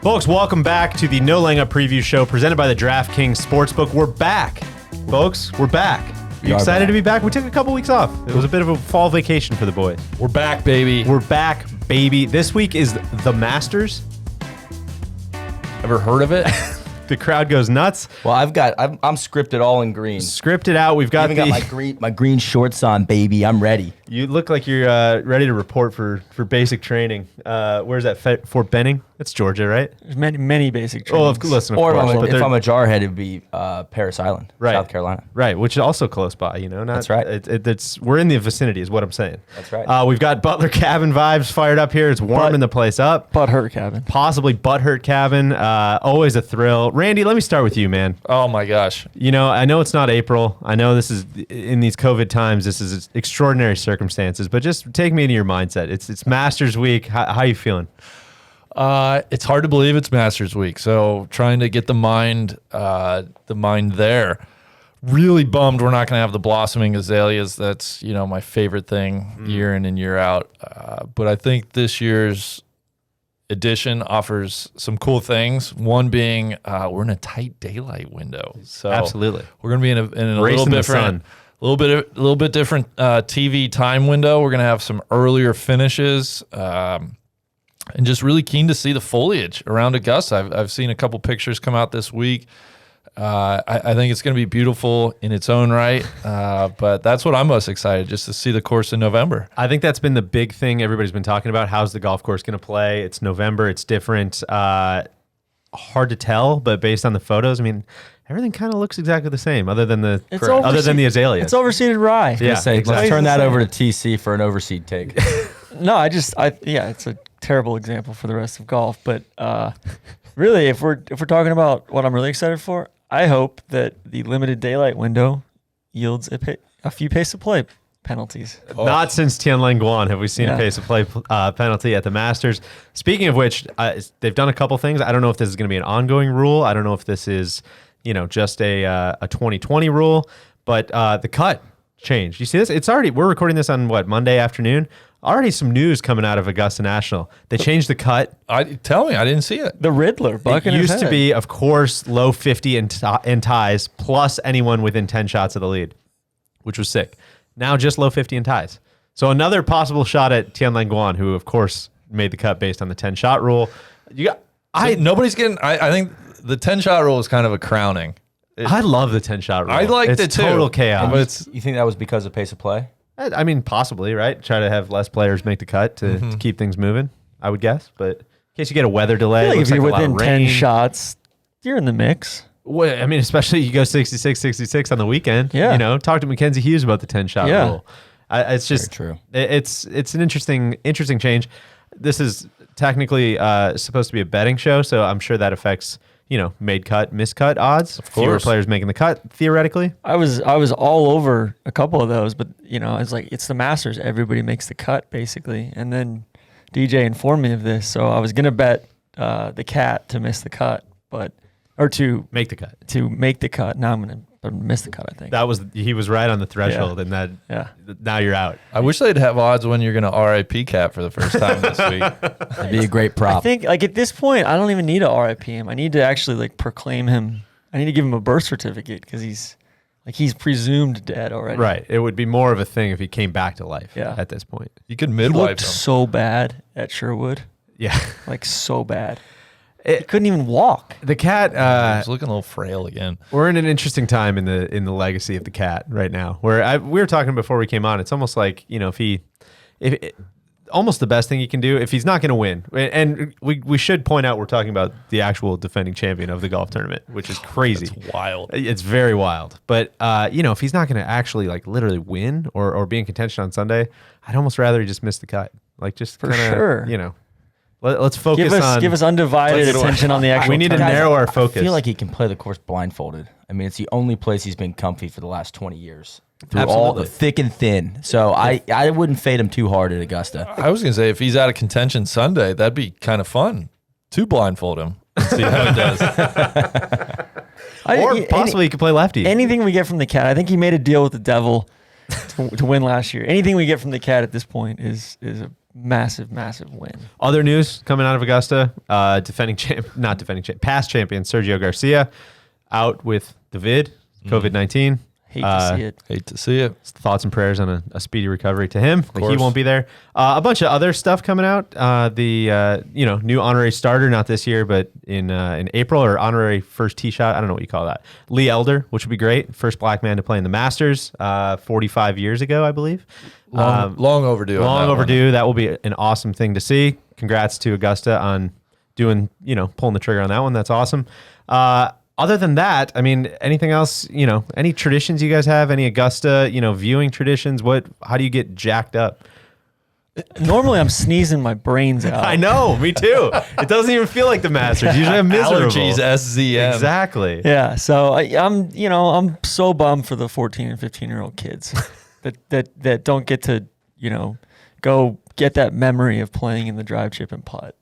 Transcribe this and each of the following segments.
Folks, welcome back to the No Laying Up preview show presented by the DraftKings Sportsbook. We're back, folks. We're back. You excited to be back? We took a couple weeks off. It was a bit of a fall vacation for the boys. We're back, baby. We're back, baby. This week is the Masters. Ever heard of it? The crowd goes nuts. Well, I'm scripted all in green. Scripted out. We've got my green shorts on, baby. I'm ready. You look like you're ready to report for basic training. Where's that? Fort Benning? That's Georgia, right? There's many basic trainings. Oh, listen, of Or course. if I'm a jarhead, it'd be Paris Island, Right. South Carolina. Right, which is also close by, you know. That's right. We're in the vicinity is what I'm saying. That's right. We've got Butler Cabin vibes fired up here. It's warming the place up. Butthurt Cabin. Possibly Butthurt Cabin. Always a thrill. Randy, let me start with you, man. Oh, my gosh. You know, I know it's not April. I know this is, in these COVID times, this is extraordinary circumstances, but just take me into your mindset. It's Masters Week. How you feeling? It's hard to believe it's Masters Week, so trying to get the mind there. Really bummed we're not going to have the blossoming azaleas. That's, you know, my favorite thing year in and year out. But I think this year's edition offers some cool things. One being we're in a tight daylight window, so Absolutely. we're going to be in a Race little in the different. sun. A little bit different TV time window. We're gonna have some earlier finishes, and just really keen to see the foliage around Augusta. I've seen a couple pictures come out this week. I think it's gonna be beautiful in its own right. But that's what I'm most excited, just to see the course in November. I think that's been the big thing everybody's been talking about. How's the golf course going to play? It's November. It's different. Hard to tell, but based on the photos, I mean, everything kind of looks exactly the same, other than the azaleas. It's overseeded rye. Yeah, Let's exactly. turn that over to TC for an overseed take. No, it's a terrible example for the rest of golf. But really, if we're talking about what I'm really excited for, I hope that the limited daylight window yields a few pace of play penalties. Not since Tianlai Guan have we seen a pace of play penalty at the Masters. Speaking of which, they've done a couple things. I don't know if this is going to be an ongoing rule. I don't know if this is, you know, just a 2020 rule, but the cut changed. You see this? We're recording this on Monday afternoon. Already some news coming out of Augusta National. They changed the cut. Tell me, I didn't see it. The Riddler bucking It his used to head. be, of course, low 50 in ties plus anyone within 10 shots of the lead, which was sick. Now just low 50 in ties. So another possible shot at Tianlai Guan, who of course made the cut based on the 10-shot rule. Nobody's getting. I think the 10-shot rule is kind of a crowning. I love the 10-shot rule. I liked it too. Total chaos. But You think that was because of pace of play? I mean, possibly, right? Try to have less players make the cut to keep things moving, I would guess. But in case you get a weather delay, I feel like looks if you're like a lot of within 10 rain. shots, you're in the mix. Well, I mean, especially you go 66 on the weekend. Yeah. You know, talk to Mackenzie Hughes about the 10-shot rule. It's just Very true. It's an interesting change. This is technically supposed to be a betting show, so I'm sure that affects, you know, made cut, miscut odds. Of course. Fewer players making the cut, theoretically. I was all over a couple of those, but you know, it's like it's the Masters. Everybody makes the cut basically, and then DJ informed me of this, so I was gonna bet the cat to miss the cut, to Make the cut. make the cut. Now I'm gonna miss the cut. I think He was right on the threshold, and that now you're out. I wish they'd have odds when you're going to RIP Cat for the first time this week. That'd be a great prop. I think like at this point, I don't even need to RIP him. I need to actually like proclaim him. I need to give him a birth certificate because he's presumed dead already. Right. It would be more of a thing if he came back to life at this point. You could He midwife looked him. so bad at Sherwood, Yeah. like so bad. He couldn't even walk. The cat, He's looking a little frail again. we're in an interesting time in the legacy of the cat right now, where we were talking before we came on. It's almost like, you know, almost the best thing you can do if he's not going to win. And we should point out we're talking about the actual defending champion of the golf tournament, which is crazy. It's wild. It's very wild. But, you know, if he's not going to actually like literally win or be in contention on Sunday, I'd almost rather he just miss the cut. Like just For kinda, sure. you know, let's focus Give us undivided attention on the actual. We need to tournament. narrow our I focus. feel like he can play the course blindfolded. I mean, it's the only place he's been comfy for the last 20 years. Through all Absolutely. the thick and thin. So I wouldn't fade him too hard at Augusta. I was going to say, if he's out of contention Sunday, that'd be kind of fun to blindfold him and see how he does. Or possibly he could play lefty. Anything we get from the cat, I think he made a deal with the devil to win last year. Anything we get from the cat at this point is massive win. Other news coming out of Augusta: past champion Sergio Garcia out with the COVID-19. Hate to see it. Hate to see it. Thoughts and prayers on a speedy recovery to him. But he course. won't be there. A bunch of other stuff coming out. The new honorary starter, not this year, but in April, or honorary first tee shot. I don't know what you call that. Lee Elder, which would be great. First black man to play in the Masters 45 years ago, I believe. Long overdue. Long overdue. That will be an awesome thing to see. Congrats to Augusta on pulling the trigger on that one. That's awesome. Other than that, I mean, anything else, any traditions you guys have, any Augusta, viewing traditions? How do you get jacked up? Normally I'm sneezing my brains out. I know, me too. It doesn't even feel like the Masters. Usually I'm miserable. Allergies, SZM. Exactly. Yeah, so I'm so bummed for the 14 and 15-year-old kids that don't get to, go get that memory of playing in the drive, chip, and putt.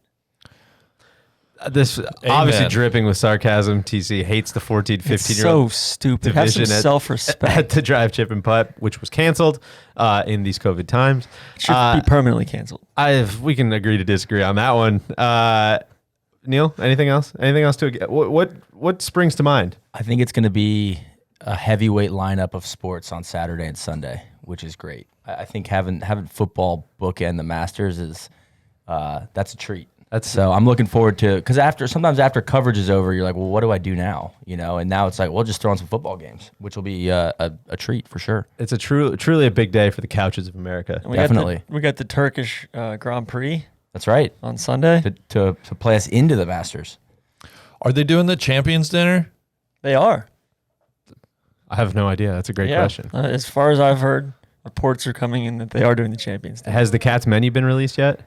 This obviously dripping with sarcasm. TC hates the 14, 15-year-old. So stupid. Have some self-respect. At the drive, chip, and putt, which was canceled in these COVID times. Should be permanently canceled. We can agree to disagree on that one. Neil, anything else? Anything else to what springs to mind? I think it's going to be a heavyweight lineup of sports on Saturday and Sunday, which is great. I think having football bookend the Masters is that's a treat. So I'm looking forward to, because sometimes after coverage is over, you're like, well, what do I do now? And now it's like, well, just throw on some football games, which will be a treat for sure. It's a truly a big day for the couches of America. Definitely. We got the Turkish Grand Prix. That's right. On Sunday to play us into the Masters. Are they doing the Champions Dinner? They are. I have no idea. That's a great question. As far as I've heard, reports are coming in that they are doing the Champions Dinner. Has the Cats menu been released yet?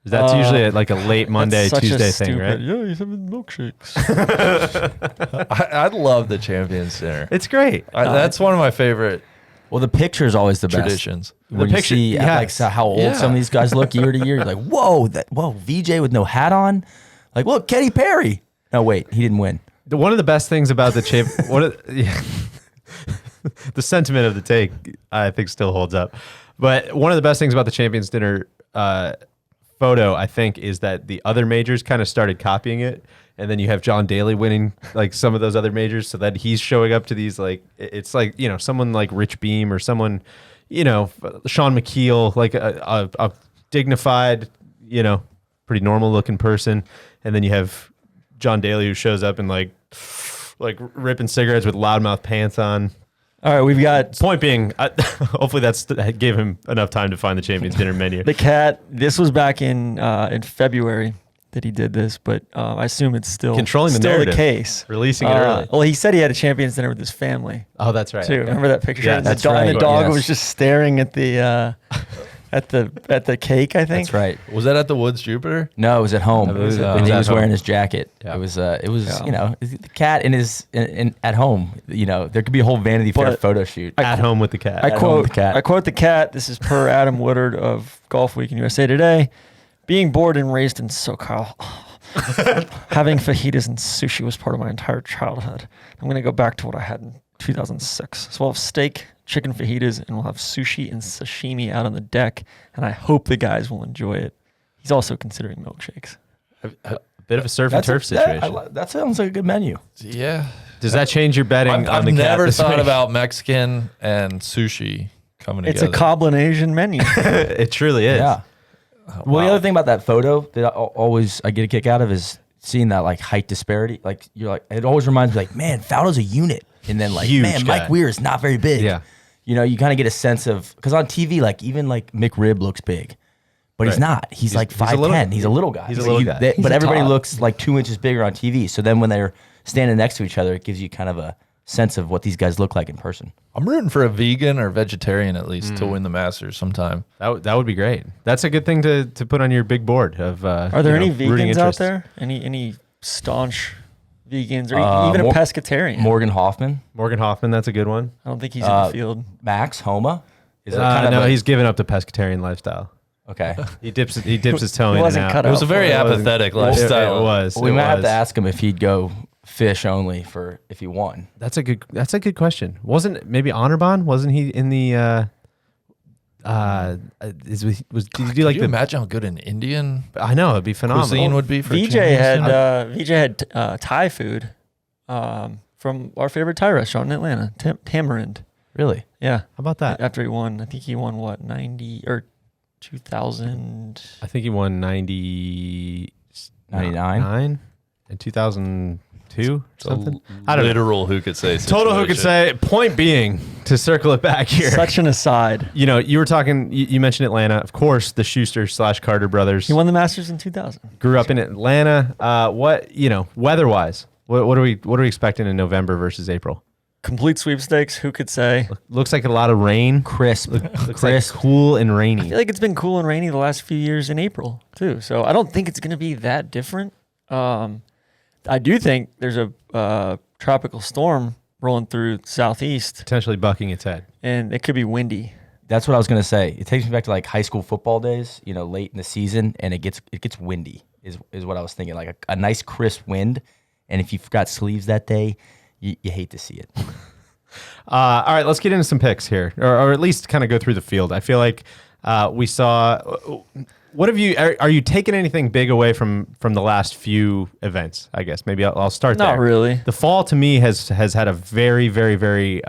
That's usually a late Monday, Tuesday thing, right? Yeah, he's having milkshakes. I love the Champions Dinner. It's great. That's one of my favorite. Well, the picture is always the traditions. Best. When you see how old some of these guys look year to year, you're like, whoa, VJ with no hat on. Like, look, Katy Perry. No, wait, he didn't win. One of the best things about the the sentiment of the take, I think, still holds up. But one of the best things about the Champions Dinner photo, I think, is that the other majors kind of started copying it, and then you have John Daly winning like some of those other majors, so that he's showing up to these, like, it's like, someone like Rich Beam or someone, Sean McKeel, like a dignified, pretty normal looking person, and then you have John Daly who shows up in like ripping cigarettes with loudmouth pants on. All right, we've got... Point being, hopefully that gave him enough time to find the Champions Dinner menu. The Cat, this was back in February that he did this, but I assume it's still controlling the still narrative, the case. Releasing it early. Well, he said he had a Champions Dinner with his family. Oh, that's right. Too. Remember that picture? Yeah, that's right. And the dog was just staring at the at the cake, I think. That's right. Was that at the Woods Jupiter? No, it was at home. It was and he was home. wearing his jacket. Yeah. It was the cat at home. There could be a whole Vanity Fair photo shoot. At home with the cat. I quote the Cat. This is per Adam Woodard of Golf Week in USA Today. Being born and raised in SoCal, having fajitas and sushi was part of my entire childhood. I'm going to go back to what I had in 2006. So we'll have steak, chicken fajitas, and we'll have sushi and sashimi out on the deck, and I hope the guys will enjoy it. He's also considering milkshakes. A bit of a surf and turf situation. That sounds like a good menu. Yeah. Does that change your betting on I've the Cat? never this thought week? about Mexican and sushi coming It's together. a Coblin menu. It truly is. Yeah. Oh, Well, the wow. other thing about that photo that I get a kick out of is seeing that like height disparity. Like it always reminds me, like, man, Fowler's a unit, and then like, Huge man, guy. Mike Weir is not very big. Yeah. You kind of get a sense of, because on TV, like even like McRib looks big, but he's Right. not. He's like he's a little 5'10". guy. He's a little guy. He's a little guy. But a everybody top. looks like 2 inches bigger on TV. So then when they're standing next to each other, it gives you kind of a sense of what these guys look like in person. I'm rooting for a vegan or vegetarian at least to win the Masters sometime. That would be great. That's a good thing to put on your big board of. Are there any rooting vegans out interests. there? Any staunch vegans or even a Mor- pescatarian? Morgan Hoffman, Morgan Hoffman, that's a good one. I don't think he's in the field. Max Homa. Is that No, he's given up the pescatarian lifestyle. okay. He dips his toe He in and wasn't out. cut It was out a very for it. apathetic It lifestyle. was. We it might have was. to ask him if he'd go fish only if he won. That's a good question. Wasn't maybe Honorbahn? Wasn't he in the Did you do Can like you imagine how good an Indian I know it'd be phenomenal. cuisine would be for VJ had Thai food from our favorite Thai restaurant in Atlanta, Tamarind. Really? Yeah. How about that? After he won, I think he won what, 90 or 2000? I think he won 99 in 2002 something. I don't know. literal who could say Total who could situation. say. Point being, to circle it back here. Such an aside. You know, you were talking. You mentioned Atlanta, of course. The Schuster/Carter brothers He won the Masters in 2000. grew up in Atlanta. Weather-wise, what are we expecting in November versus April? Complete sweepstakes. Who could say? Looks like a lot of rain. Crisp. Looks like cool and I rainy. feel like it's been cool and rainy the last few years in April too. So I don't think it's going to be that different. I do think there's a tropical storm rolling through southeast, Potentially bucking its head. and it could be windy. That's what I was gonna say. It takes me back to like high school football days. You know, late in the season, and it gets windy. Is what I was thinking. Like a nice crisp wind, and if you forgot sleeves that day, you hate to see it. All right, let's get into some picks here, or at least kind of go through the field. I feel like we saw. What have you? Are you taking anything big away from the last few events? I guess maybe I'll start there. Not really. The fall to me has had a very, very, very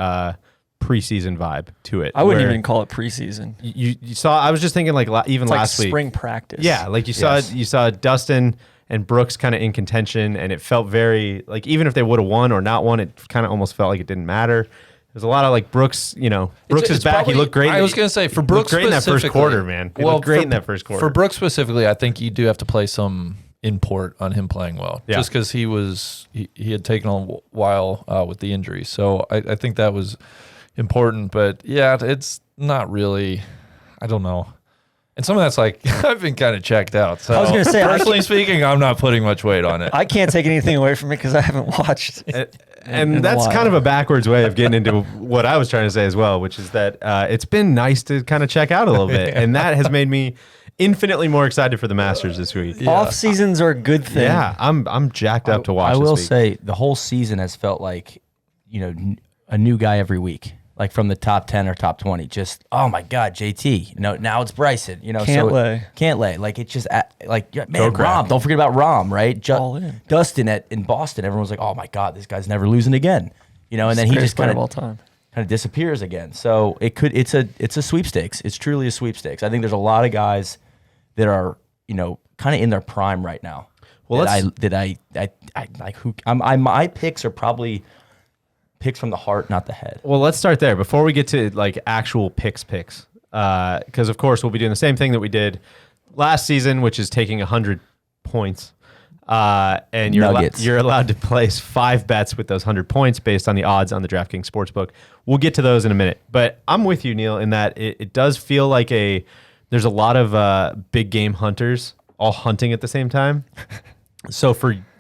preseason vibe to it. I wouldn't where even call it preseason. You saw. I was just thinking like even It's like last week. spring practice. Yeah, like you Yes. saw Dustin and Brooks kind of in contention, and it felt very like even if they would have won or not won, it kind of almost felt like it didn't matter. There's a lot of like Brooks, Brooks is back. probably- He looked great. I was going to say, for He Brooks looked great in that first specifically- quarter, man. He looked great in that first quarter. For Brooks specifically, I think you do have to play some import on him playing well, Yeah. just because he had taken a while with the injury. So I think that was important. But yeah, it's not really. I don't know. And some of that's like I've been kind of checked out. So I was gonna say, personally speaking, I'm not putting much weight on it. I can't take anything away from it because I haven't watched. And in a that's while. kind of a backwards way of getting into what I was trying to say as well, which is that it's been nice to kind of check out a little bit, and that has made me infinitely more excited for the Masters this week. Yeah, Off seasons are a good thing. I'm jacked up to watch. I will this week. say the whole season has felt like, a new guy every week. Like from the top 10 or top 20, just, oh my God, JT. Now it's Bryson. Can't lay. Like it's just man, Rom. Don't forget about Rom, right? All in. Dustin in Boston. Everyone's like, oh my God, this guy's never losing again. And then he just kind of all of time. disappears again. So it's a sweepstakes. It's truly a sweepstakes. I think there's a lot of guys that are kind of in their prime right now. Well, my picks are probably picks from the heart, not the head. Well, let's start there before we get to like actual picks. Because of course we'll be doing the same thing that we did last season, which is taking 100 points. And you're allowed to place 5 bets with those 100 points based on the odds on the DraftKings Sportsbook. We'll get to those in a minute. But I'm with you, Neil, in that it does feel like there's a lot of big game hunters all hunting at the same time. So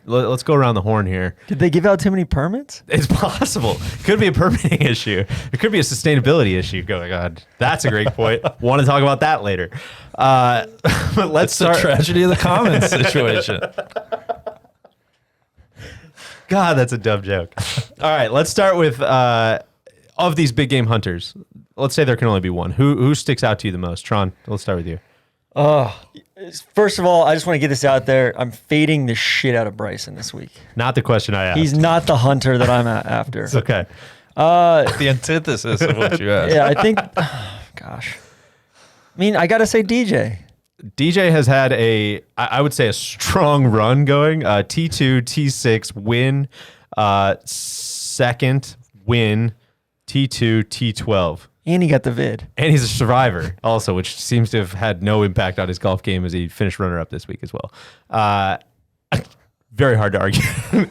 let's go around the horn here. Did they give out too many permits? It's possible. Could be a permitting issue. It could be a sustainability issue. Oh, God. That's a great point. Want to talk about that later. But let's start. The tragedy of the commons situation. God, that's a dumb joke. All right, let's start with of these big game hunters. Let's say there can only be one. Who sticks out to you the most? Tron, let's start with you. First of all, I just want to get this out there. I'm fading the shit out of Bryson this week. Not the question I asked. He's not the hunter that I'm after. It's okay. The antithesis of what you asked. Yeah, I think. Gosh, I mean, I gotta say DJ. DJ has had I would say a strong run going. T2, T6 win, second win, T2, T12. And he got the vid. And he's a survivor also, which seems to have had no impact on his golf game as he finished runner-up this week as well. Very hard to argue.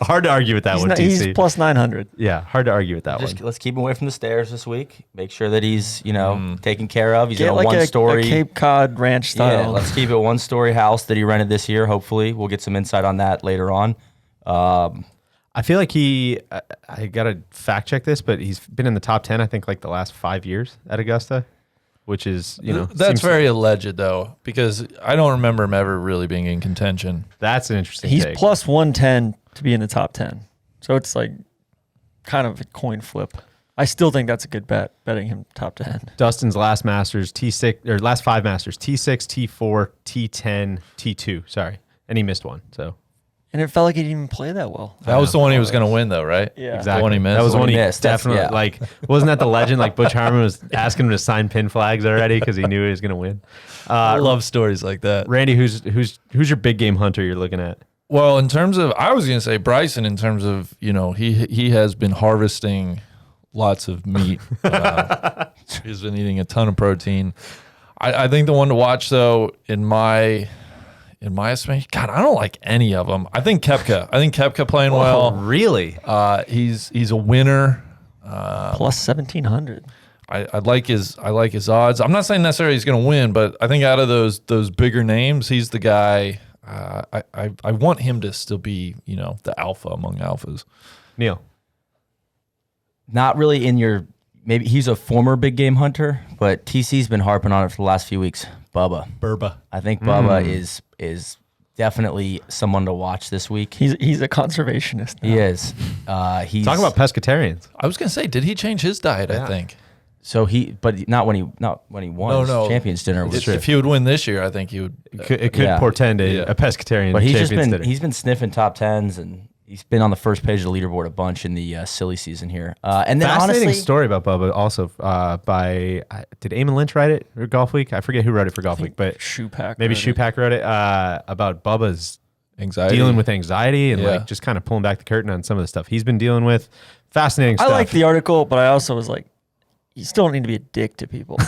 Hard to argue with that one, TC. He's plus 900. Yeah, hard to argue with that one. Let's keep him away from the stairs this week. Make sure that he's, taken care of. He's Get in a like one-story. a Cape Cod ranch style. Yeah, let's keep it one-story house that he rented this year, hopefully. We'll get some insight on that later on. I feel like I got to fact check this, but he's been in the top 10, I think, like the last 5 years at Augusta, which is, That's very alleged, though, because I don't remember him ever really being in contention. That's an interesting He's take. plus 110 to be in the top 10. So it's like kind of a coin flip. I still think that's a good bet, betting him top 10. Dustin's last Masters, T6, or last 5 Masters, T6, T4, T10, T2. Sorry. And he missed one. So. And it felt like he didn't even play that well. That was the one he was going to win, though, right? Yeah. Exactly. The one he missed. That was the one he missed. definitely, Yeah. like, wasn't that the legend? Like, Butch Harmon was asking him to sign pin flags already because he knew he was going to win. I love stories like that. Randy, who's your big game hunter you're looking at? Well, in terms of, I was going to say Bryson, in terms of, he has been harvesting lots of meat. He's been eating a ton of protein. I think the one to watch, though, in my estimation, God, I don't like any of them. I think Koepka playing well. Really? He's a winner. Plus 1,700. I like his odds. I'm not saying necessarily he's going to win, but I think out of those bigger names, he's the guy. I want him to still be, the alpha among alphas. Neil. Not really in your, maybe he's a former big game hunter, but TC's been harping on it for the last few weeks. Bubba Burba. I think Bubba is definitely someone to watch this week. He's a conservationist now. He is. He's Talk about pescatarians. I was going to say, did he change his diet? Yeah. I think. so but not when he won his Champions Dinner. Was If he would win this year, I think he would. It could Yeah. portend a pescatarian. But Champions Dinner. he's been sniffing top tens, and he's been on the first page of the leaderboard a bunch in the silly season here. And then Fascinating honestly, story about Bubba also by did Eamon Lynch write it or Golf Week? I forget who wrote it for Golf Week, but Shoepack. maybe wrote it. Shoepack wrote it about Bubba's Anxiety. dealing with anxiety and Yeah. like just kind of pulling back the curtain on some of the stuff he's been dealing with. Fascinating I stuff. like the article, but I also was like, you still don't need to be a dick to people.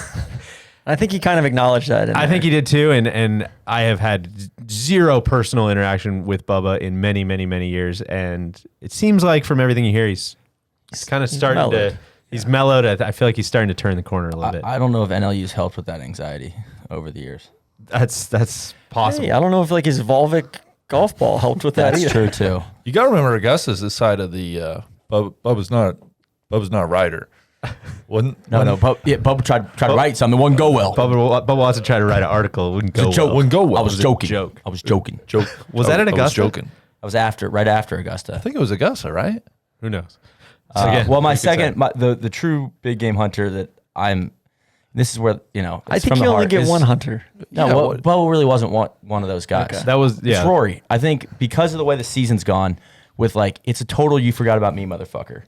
I think he kind of acknowledged that. I think he did too, and I have had zero personal interaction with Bubba in many, many, many years, and it seems like from everything you hear, he's kind of starting mellowed. to. He's mellowed. I feel like he's starting to turn the corner a little bit. I don't know if NLU's helped with that anxiety over the years. That's possible. Hey, I don't know if like his Volvic golf ball helped with that That's either. true too. You got to remember Augusta's this side of the Bubba's not a rider. No. Bubba tried to write something. It wouldn't go well. Bubba wants to try to write an article. It wouldn't go well. Wouldn't go well. I was It a joking. joke. I was joking. Joke. Was that at I was Augusta? joking. I was right after Augusta. I think it was Augusta, right? Who knows? Well, my you could say. second, the true big game hunter that I'm. This is where I it's think from you the only heart. get Is- one hunter. No, Yeah, Bubba really wasn't one of those guys. Okay. That was It's Rory. I think because of the way the season's gone, with like it's a total you forgot about me, motherfucker.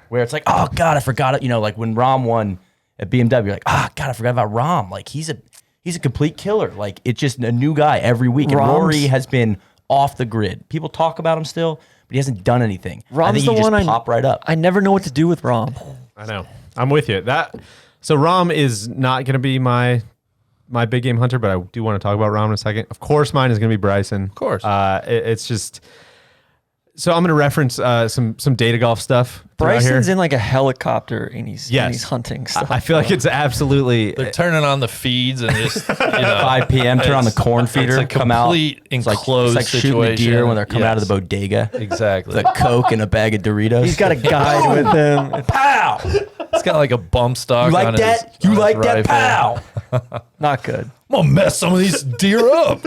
Where it's like, oh God, I forgot it. Like when Rom won at BMW, you're like, God, I forgot about Rom. Like he's a complete killer. Like it's just a new guy every week. And Rom's- Rory has been off the grid. People talk about him still, but he hasn't done anything. I Rom's think the he just one pop right up. I never know what to do with Rom. I know. I'm with you. So Rom is not going to be my big game hunter, but I do want to talk about Rom in a second. Of course, mine is going to be Bryson. Of course. It's just. So I'm going to reference some data golf stuff. throughout Bryson's here. in like a helicopter and he's hunting stuff. I feel like it's absolutely. They're turning on the feeds and just 5 p.m. Turn on the corn feeder. a Come out. complete enclosed it's like shooting a deer situation. when they're coming out of the Yes. bodega. Exactly. The Coke and a bag of Doritos. He's got a guide with him. pow. It's got like a bump stock. You like on that? His, You on his like that? rifle. Pow. Not good. I'm gonna mess some of these deer up.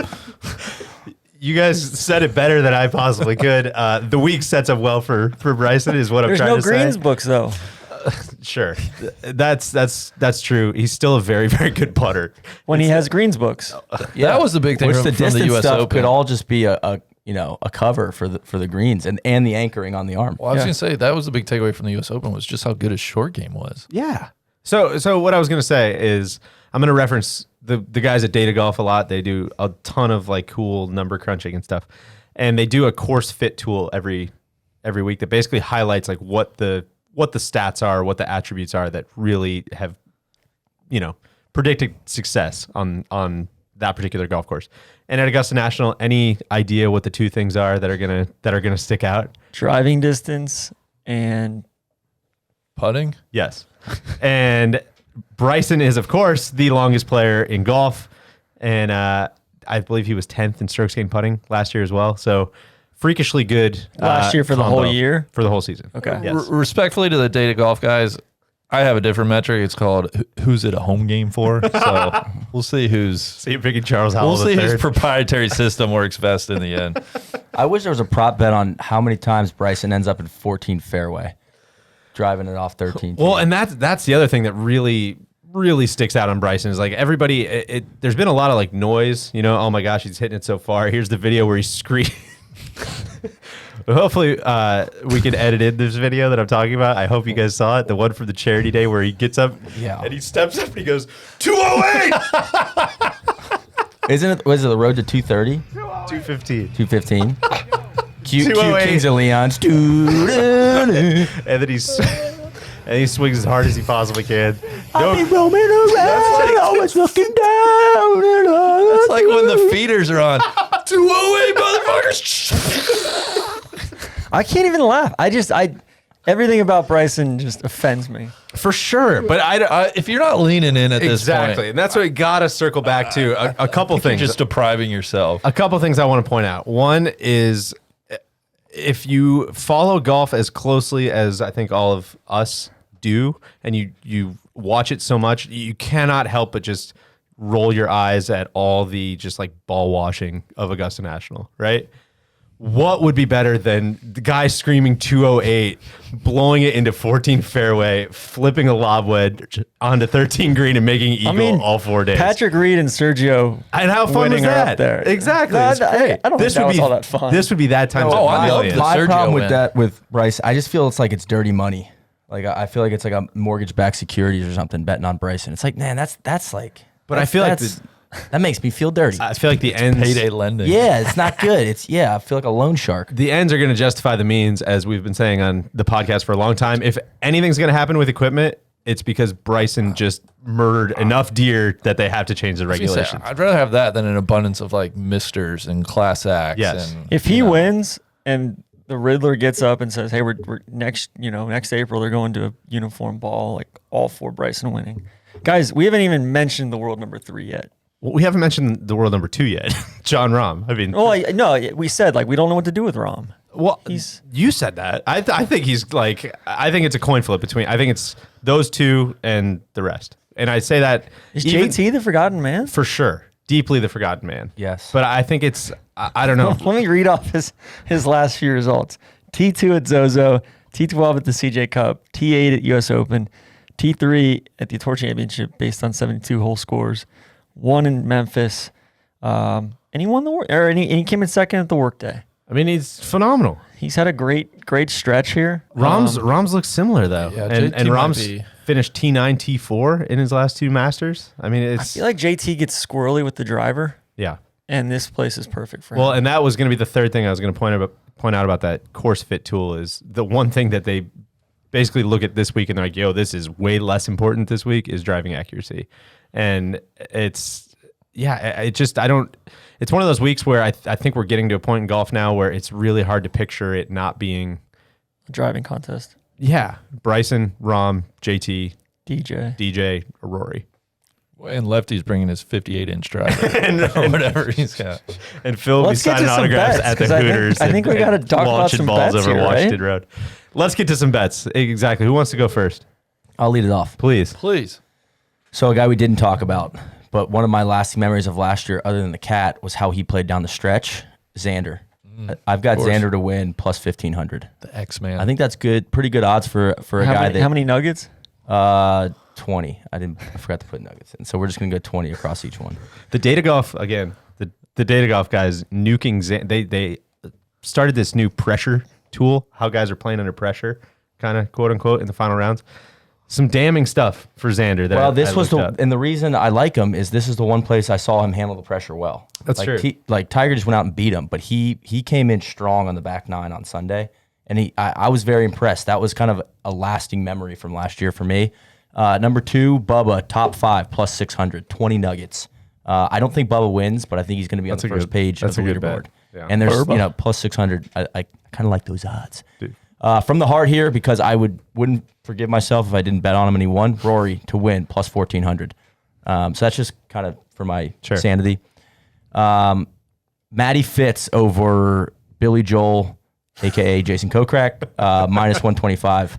You guys said it better than I possibly could. The week sets up well for Bryson is what I'm There's trying no to greens say. books though. Sure, that's true. He's still a very, very good putter. When he has greens books. That was the big thing Which from the the distance U.S. stuff Open. could all just be a cover for the greens and the anchoring on the arm. Well, I was Yeah. gonna say that was the big takeaway from the U.S. Open was just how good his short game was. Yeah. So what I was gonna say is I'm gonna reference the guys at Data Golf a lot. They do a ton of like cool number crunching and stuff, and they do a course fit tool every week that basically highlights like what the stats are, what the attributes are that really have predicted success on that particular golf course. And at Augusta National, any idea what the two things are that are gonna stick out? Driving distance and Putting. Yes. And Bryson is, of course, the longest player in golf. And I believe he was 10th in strokes gained putting last year as well. So freakishly good. last year for the combo whole year? For the whole season. Okay. Yes. Respectfully to the Data Golf guys, I have a different metric. It's called who's it a home game for. So we'll see who's. So you're picking Charles Howell We'll see the whose third. proprietary system works best in the end. I wish there was a prop bet on how many times Bryson ends up in 14 fairway. driving it off 13. Well, and that's the other thing that really sticks out on Bryson is like everybody. There's been a lot of like noise. You know, oh my gosh, he's hitting it so far. Here's the video where he's screaming. Hopefully, we can edit in this video that I'm talking about. I hope you guys saw it. The one from the charity day where he gets up and he steps up and he goes 208. Isn't it? Was it the road to 230? 215. 215. Cute 208. Kings of Leon's. And then he swings as hard as he possibly can. I'll be roaming around, always looking down. It's like when the feeders are on. 208, motherfuckers. I can't even laugh. Everything about Bryson just offends me. For sure, but If you're not leaning in at this point. exactly, and that's what we gotta circle back to. A couple things. You're just depriving yourself. A couple things I want to point out. One is if you follow golf as closely as I think all of us do, and you watch it so much, you cannot help but just roll your eyes at all the just like ball washing of Augusta National, right? What would be better than the guy screaming 208, blowing it into 14 fairway, flipping a lob wedge onto 13 green and making eagle all 4 days? Patrick Reed and Sergio. And how fun was winning are that? up there. Exactly. No, It's great. I don't think that was all that fun. This would be that times Oh, a I love million. the My Sergio problem win. with that with Bryce, I just feel it's like it's dirty money. Like I feel like it's like a mortgage-backed securities or something betting on Bryson. It's like, man, that's like. But I feel like that makes me feel dirty. I feel like the ends. Payday lending. Yeah, it's not good. I feel like a loan shark. The ends are going to justify the means, as we've been saying on the podcast for a long time. If anything's going to happen with equipment, it's because Bryson just murdered enough deer that they have to change the regulations. I'd rather have that than an abundance of like misters and class acts. Yes. And, If he wins and the Riddler gets up and says, "Hey, we're next April they're going to a uniform ball," like all for Bryson winning. Guys, we haven't even mentioned the world number 3 yet. Well, we haven't mentioned the world number 2 yet, John Rahm. I mean, No, we said like we don't know what to do with Rahm. well, you said that. I think he's like. I think it's a coin flip between. I think it's those two and the rest. And I say that Is JT the forgotten man? for sure, deeply the forgotten man. Yes. but I think it's. I don't know. Let me read off his last few results. T2 at Zozo, T12 at the CJ Cup, T8 at US Open, T3 at the Tour Championship based on 72 hole scores, 1 in Memphis, and he won the work, and he came in second at the Workday. I mean, he's phenomenal. He's had a great stretch here. Rom's looks similar though, Yeah, and JT might Rom's be- finished T9, T4 in his last 2 Masters. I mean, I it's feel like JT gets squirrely with the driver, yeah. and this place is perfect for him. Well, and that was going to be the third thing I was going to point out about that course fit tool is the one thing that they basically look at this week and they're like, yo, this is way less important this week is driving accuracy. And it's one of those weeks where I think we're getting to a point in golf now where it's really hard to picture it not being driving contest. Yeah. Bryson, Rahm, JT, DJ, or Rory. And Lefty's bringing his 58-inch driver or whatever he's got. And Phil will be Let's get signing to some autographs bets, at the 'cause I think- Hooters. I think we gotta talk about launching some balls bets over here, Washington right? Road. Let's get to some bets. Exactly. Who wants to go first? I'll lead it off. Please. Please. So a guy we didn't talk about, but one of my lasting memories of last year, other than the cat, was how he played down the stretch. Xander. I've got course. Xander to win plus 1,500. The X-Man. I think that's good. Pretty good odds for a guy that. How many nuggets? 20. I forgot to put nuggets in. So we're just gonna go 20 across each one. The Data Golf, again, the Data Golf guys nuking they started this new pressure tool, how guys are playing under pressure, kind of quote unquote in the final rounds. Some damning stuff for Xander. Well, this was and the reason I like him is this is the one place I saw him handle the pressure well. That's like, true. Like Tiger just went out and beat him, but he came in strong on the back 9 on Sunday, and I was very impressed. That was kind of a lasting memory from last year for me. Number 2, Bubba, top 5 plus 600, 20 nuggets. I don't think Bubba wins, but I think he's going to be on the first page of the leaderboard. Yeah. And there's Burba. plus 600. I kind of like those odds. Dude. From the heart here, because I wouldn't forgive myself if I didn't bet on him and he won. Rory to win plus 1,400. So that's just kind of for my sanity. Matty Fitz over Billy Joel, aka Jason Kokrak, minus 125.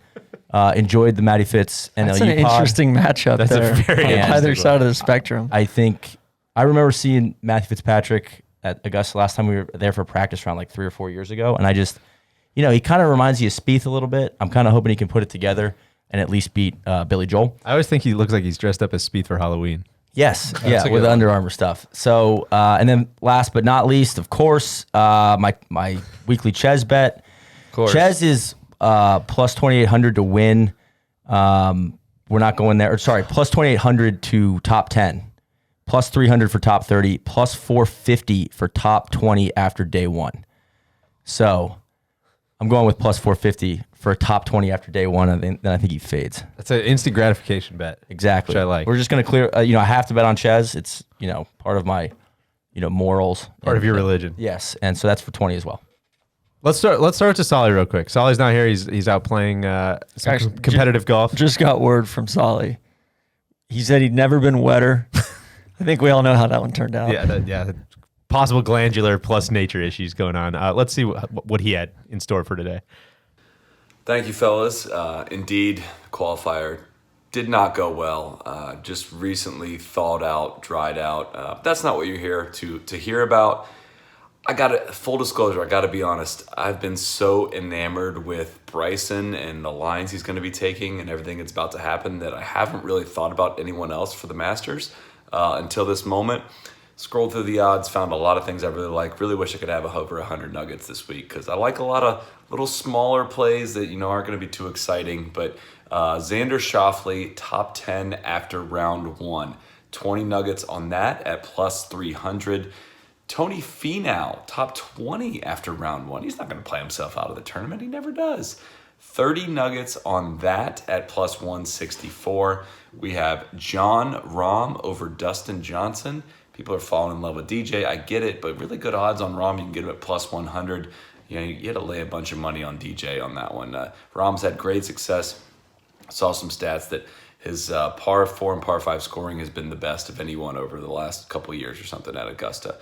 Enjoyed the Matty Fitz NLU That's an pod. interesting matchup That's a there very on interesting either side of the spectrum. I remember seeing Matthew Fitzpatrick at Augusta last time we were there for a practice round like 3 or 4 years ago, and I just, he kind of reminds you of Spieth a little bit. I'm kind of hoping he can put it together and at least beat Billy Joel. I always think he looks like he's dressed up as Spieth for Halloween. Yes, a with good Under Armour stuff. So, and then last but not least, of course, my weekly Ches bet. Of course. Ches is plus 2,800 to win. We're not going there. Sorry, plus 2,800 to top 10, plus 300 for top 30, plus 450 for top 20 after day one. So I'm going with plus 450 for a top 20 after day one, and then I think he fades. That's an instant gratification bet. Exactly. Which I like. We're just going to clear, I have to bet on Ches. It's, part of my, morals. Part of your religion. Yes. And so that's for 20 as well. Let's start to Solly real quick. Solly's not here. He's out playing some competitive golf. Just got word from Solly. He said he'd never been wetter. I think we all know how that one turned out. Yeah. Possible glandular plus nature issues going on. Let's see what he had in store for today. Thank you, fellas. Indeed, the qualifier did not go well. Just recently thawed out, dried out. That's not what you're here to hear about. Full disclosure, I got to be honest. I've been so enamored with Bryson and the lines he's going to be taking and everything that's about to happen that I haven't really thought about anyone else for the Masters until this moment. Scrolled through the odds, found a lot of things I really like. Really wish I could have over 100 nuggets this week because I like a lot of little smaller plays that aren't going to be too exciting. But Xander Schauffele, top 10 after round 1. 20 nuggets on that at plus 300. Tony Finau, top 20 after round 1. He's not going to play himself out of the tournament. He never does. 30 nuggets on that at plus 164. We have John Rahm over Dustin Johnson. People are falling in love with DJ. I get it, but really good odds on Rahm. You can get him at plus 100. You had to lay a bunch of money on DJ on that one. Rahm's had great success. Saw some stats that his par 4 and par 5 scoring has been the best of anyone over the last couple of years or something at Augusta.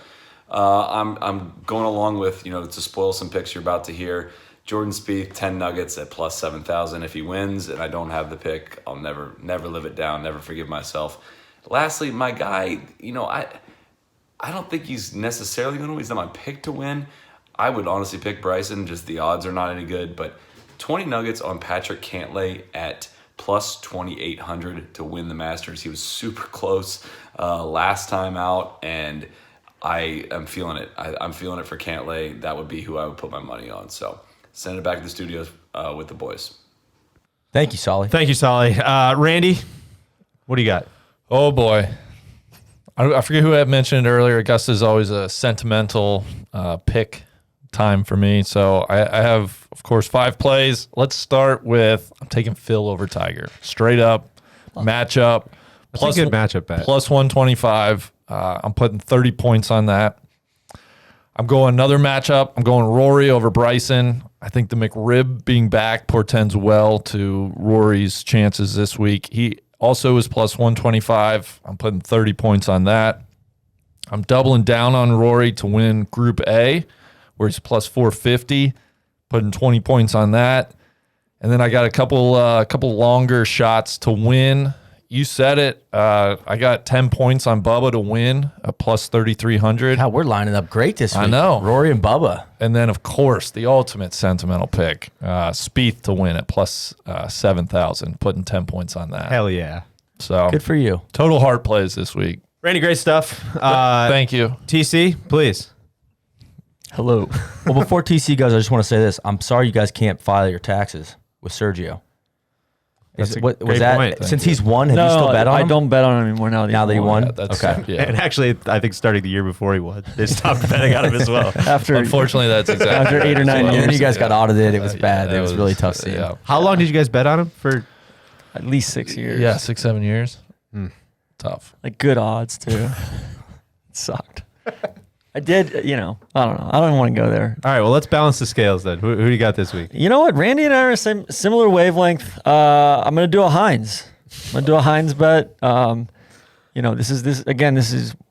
I'm going along with, to spoil some picks you're about to hear. Jordan Spieth, 10 nuggets at plus 7,000 if he wins, and I don't have the pick. I'll never live it down, never forgive myself. Lastly, my guy, I don't think he's necessarily going to win. He's not my pick to win. I would honestly pick Bryson, just the odds are not any good, but 20 nuggets on Patrick Cantlay at plus 2,800 to win the Masters. He was super close last time out, and I am feeling it. I'm feeling it for Cantlay. That would be who I would put my money on. So send it back to the studios with the boys. Thank you, Solly. Thank you, Solly. Randy, what do you got? Oh, boy. I forget who I mentioned earlier. Augusta's always a sentimental pick time for me. So I have, of course, 5 plays. Let's start with, I'm taking Phil over Tiger. Straight up, matchup. That's a good matchup bet. Plus 125. I'm putting 30 points on that. I'm going another matchup. I'm going Rory over Bryson. I think the McRib being back portends well to Rory's chances this week. He also is plus 125. I'm putting 30 points on that. I'm doubling down on Rory to win Group A, where he's plus 450, putting 20 points on that. And then I got a couple longer shots to win. You said it. I got 10 points on Bubba to win, a plus 3,300. God, we're lining up great this week. I know. Rory and Bubba. And then, of course, the ultimate sentimental pick, Spieth to win at plus 7,000, putting 10 points on that. Hell yeah. So Good for you. total heart plays this week. Randy, great stuff. Thank you. TC, please. Hello. Well, before TC goes, I just want to say this. I'm sorry you guys can't file your taxes with Sergio. That's a Was great that point. since he's won? Have you still bet on I him? don't bet on him anymore now. Now that he won? Yeah, that's, Okay. yeah. And actually, I think starting the year before he won, they stopped betting on him as well. After Unfortunately, that's exactly After 8 or 9 And years. then you guys got audited. It was Yeah, bad. that It was really tough seeing. Yeah, How long did you guys bet on him for? at least 6 years. yeah 6-7 years. Tough. Like good odds too. It sucked. I did, I don't know. I don't want to go there. All right, well, let's balance the scales then. Who do you got this week? You know what? Randy and I are similar wavelength. I'm going to do a Hines. I'm going to do a Hines bet.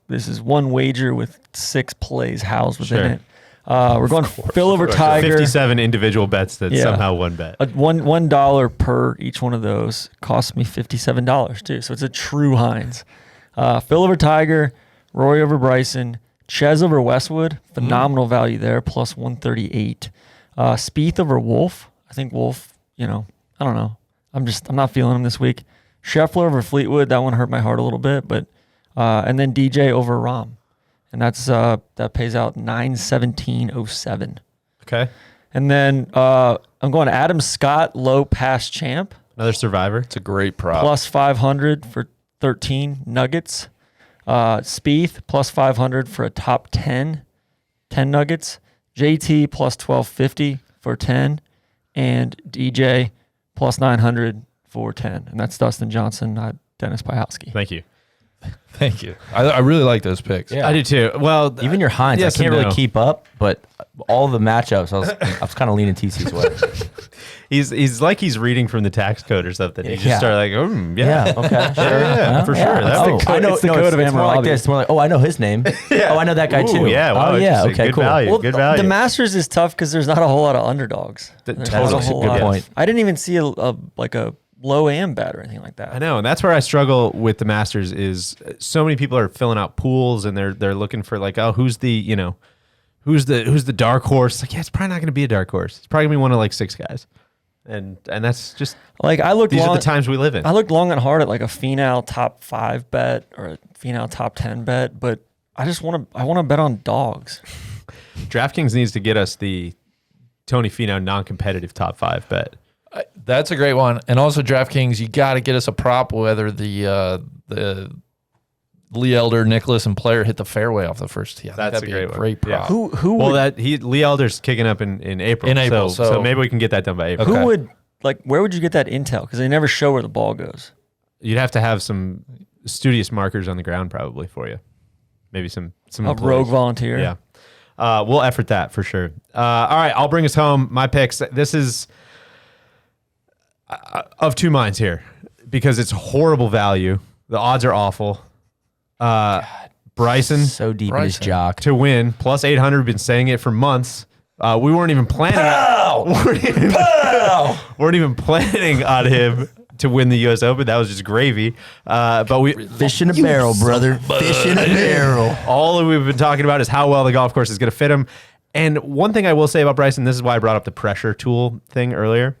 This is one wager with 6 plays housed within Sure. it. We're going Phil over Tiger. 57 individual bets that Yeah. somehow one bet. $1 per each one of those cost me $57 too. So it's a true Hines. Phil over Tiger, Rory over Bryson, Ches over Westwood. Phenomenal value there, plus 138. Spieth over Wolf. I think Wolf, I don't know. I'm not feeling him this week. Scheffler over Fleetwood. That one hurt my heart a little bit, but and then DJ over Rahm, and that pays out 917.07. Okay. And then I'm going to Adam Scott, low pass champ. Another survivor. It's a great prop. Plus 500 for 13 Nuggets. Spieth plus 500 for a top 10 Nuggets. JT plus 1250 for 10. And DJ plus 900 for 10. And that's Dustin Johnson, not Dennis Pyhowski. Thank you. Thank you. I really like those picks. Yeah. I do too. Well, Even your Hines, yes I can't and really no. keep up, but all the matchups, I was kind of leaning TC's way. He's like he's reading from the tax code or something. He just Yeah. started like, Yeah, okay, sure. Yeah, for sure. That's I know. it's the No, code it's of more like Amarillo. this. It's more like, I know his name. Oh, I know that guy too. Yeah, wow, oh, yeah. interesting. Okay, Good cool. value. Good value. The Masters is tough because there's not a whole lot of underdogs. There's not Totally. a whole Good lot. point. I didn't even see a low AM bet or anything like that. I know, and that's where I struggle with the Masters. Is so many people are filling out pools and they're looking for like, oh, who's the dark horse? Like, yeah, it's probably not going to be a dark horse. It's probably going to be one of like 6 guys, and that's just Like I looked these long, are the times we live in. I looked long and hard at like a Finau top 5 bet or a Finau top 10 bet, but I want to bet on dogs. DraftKings needs to get us the Tony Finau non-competitive top 5 bet. That's a great one. And also DraftKings, you got to get us a prop whether the Lee Elder, Nicholas, and Player hit the fairway off the first tee. I think That's that'd a be great one. great prop. Yeah. Who Well, would, Lee Elder's kicking up in April. In April, so so- maybe we can get that done by April. Okay. who would like where would you get that intel? Because they never show where the ball goes. You'd have to have some studious markers on the ground probably for you. Maybe some A employees. rogue volunteer. Yeah. We'll effort that for sure. All right, I'll bring us home. My picks. This is of two minds here because it's horrible value. The odds are awful. Bryson So deep in his Bryson. jock. to win plus 800. We've been saying it for months. We weren't even planning. Weren't even planning on him to win the U.S. Open. That was just gravy. But we Fish in a barrel, brother. Fish in a barrel. all we've been talking about is how well the golf course is going to fit him. And one thing I will say about Bryson, this is why I brought up the pressure tool thing earlier,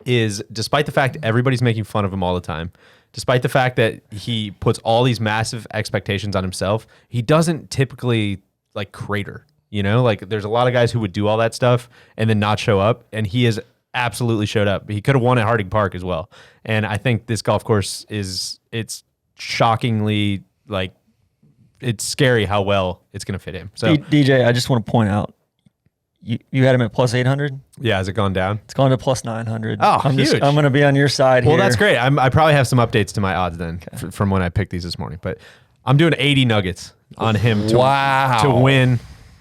is despite the fact everybody's making fun of him all the time, despite the fact that he puts all these massive expectations on himself, he doesn't typically like crater. You know, like there's a lot of guys who would do all that stuff and then not show up, and he has absolutely showed up. He could have won at Harding Park as well. And I think this golf course it's shockingly like it's scary how well it's going to fit him. So DJ, I just want to point out, you had him at plus 800. yeah, has it gone down? It's gone to plus 900. Oh, I'm huge. I'm going to be on your side Well, here. that's great. I probably have some updates to my odds then from when I picked these this morning. But I'm doing 80 nuggets on him to win.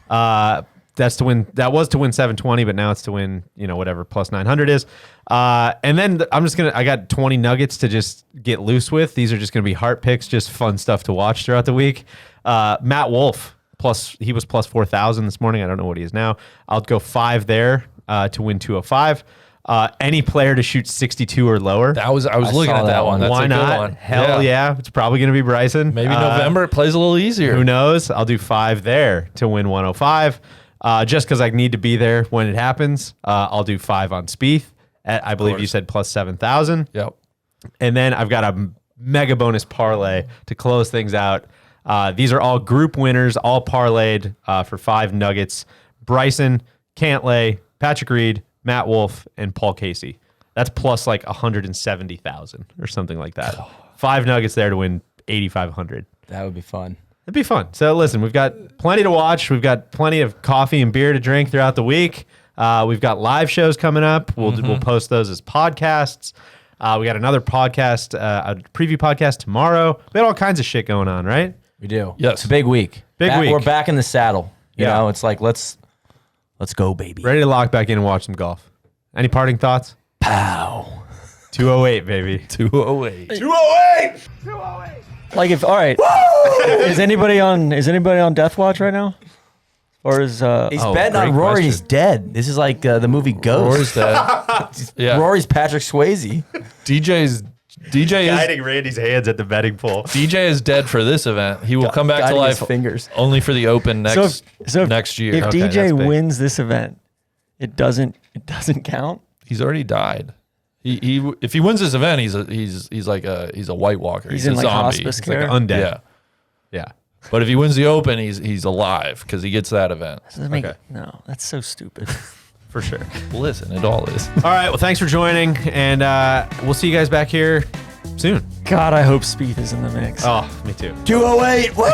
That's to win. That was to win 720, but now it's to win, whatever plus 900 is. And then I got 20 nuggets to just get loose with. These are just going to be heart picks, just fun stuff to watch throughout the week. Matt Wolff, he was plus 4,000 this morning. I don't know what he is now. I'll go 5 there to win 205. Any player to shoot 62 or lower. I was looking saw at that that one. one. That's Why a good not? one. Hell yeah. It's probably going to be Bryson. Maybe November it plays a little easier. Who knows? I'll do 5 there to win 105. Just because I need to be there when it happens. I'll do 5 on Spieth. I believe you said plus 7,000. Yep. And then I've got a mega bonus parlay to close things out. These are all group winners, all parlayed for 5 nuggets. Bryson, Cantlay, Patrick Reed, Matt Wolff, and Paul Casey. That's plus like 170,000 or something like that. 5 nuggets there to win 8,500. That would be fun. It'd be fun. So listen, we've got plenty to watch. We've got plenty of coffee and beer to drink throughout the week. We've got live shows coming up. We'll post those as podcasts. We got another podcast, a preview podcast tomorrow. We got all kinds of shit going on, right? We do. Yes. It's a big week. Big week. We're back in the saddle. You Yeah. know, it's like let's go, baby. Ready to lock back in and watch some golf. Any parting thoughts? Pow. 208, baby. 208. 208! Like all right. Is anybody on Death Watch right now? Or is He's betting great on Rory and he's question. dead. This is like the movie Ghost. Rory's dead. Yeah. Rory's Patrick Swayze. Guiding Randy's hands at the betting pool. DJ is dead for this event. He will come back to Guiding his life fingers. only for the Open next year. If Okay, DJ that's big. wins this event, it doesn't count. He's already died. He if he wins this event, he's a White Walker. He's a in like zombie. hospice care. Like undead. Yeah. Yeah. But if he wins the Open, he's alive because he gets that event. No, that's so stupid. For sure. Listen, it all is. All right. Well, thanks for joining, and we'll see you guys back here soon. God, I hope Spieth is in the mix. Oh, me too. 208. Woo!